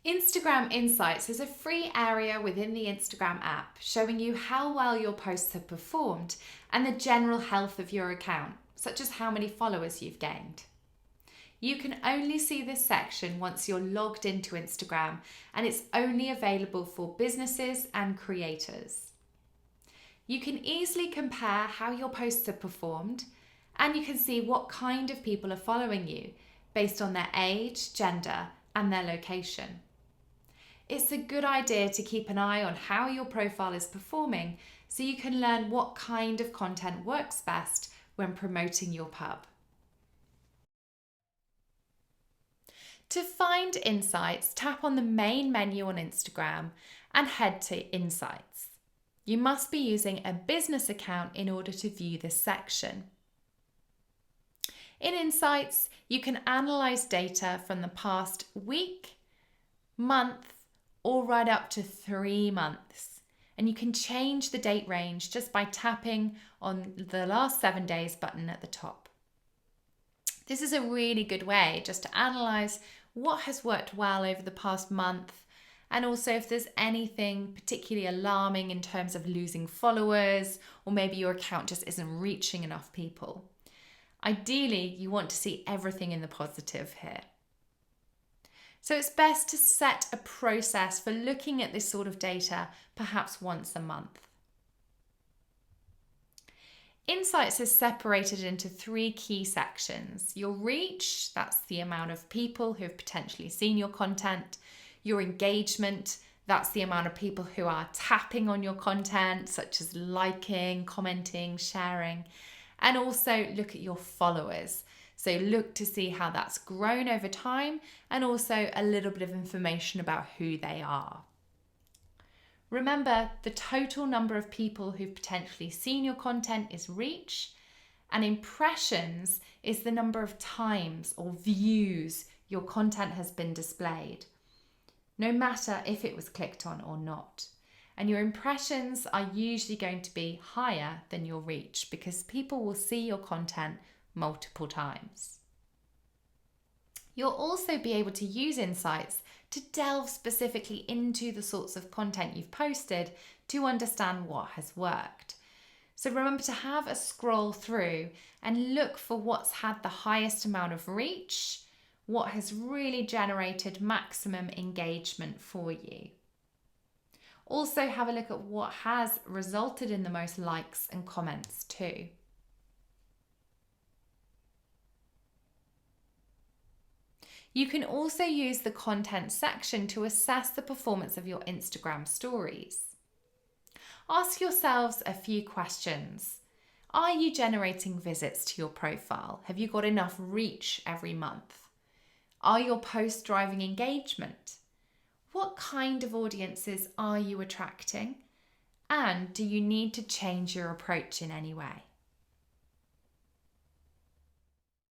Instagram Insights is a free area within the Instagram app showing you how well your posts have performed and the general health of your account, such as how many followers you've gained. You can only see this section once you're logged into Instagram, and it's only available for businesses and creators. You can easily compare how your posts have performed, and you can see what kind of people are following you based on their age, gender, and their location. It's a good idea to keep an eye on how your profile is performing so you can learn what kind of content works best when promoting your pub. To find Insights, tap on the main menu on Instagram and head to Insights. You must be using a business account in order to view this section. In Insights, you can analyse data from the past week, month, or right up to 3 months. And you can change the date range just by tapping on the last 7 days button at the top. This is a really good way just to analyse what has worked well over the past month, and also if there's anything particularly alarming in terms of losing followers, or maybe your account just isn't reaching enough people. Ideally, you want to see everything in the positive here. So it's best to set a process for looking at this sort of data perhaps once a month. Insights is separated into 3 key sections. Your reach, that's the amount of people who have potentially seen your content. Your engagement, that's the amount of people who are tapping on your content, such as liking, commenting, sharing. And also look at your followers. So look to see how that's grown over time, and also a little bit of information about who they are. Remember, the total number of people who've potentially seen your content is reach, and impressions is the number of times or views your content has been displayed, no matter if it was clicked on or not. And your impressions are usually going to be higher than your reach because people will see your content multiple times. You'll also be able to use Insights to delve specifically into the sorts of content you've posted to understand what has worked. So remember to have a scroll through and look for what's had the highest amount of reach, what has really generated maximum engagement for you. Also have a look at what has resulted in the most likes and comments too. You can also use the content section to assess the performance of your Instagram stories. Ask yourselves a few questions. Are you generating visits to your profile? Have you got enough reach every month? Are your posts driving engagement? What kind of audiences are you attracting? And do you need to change your approach in any way?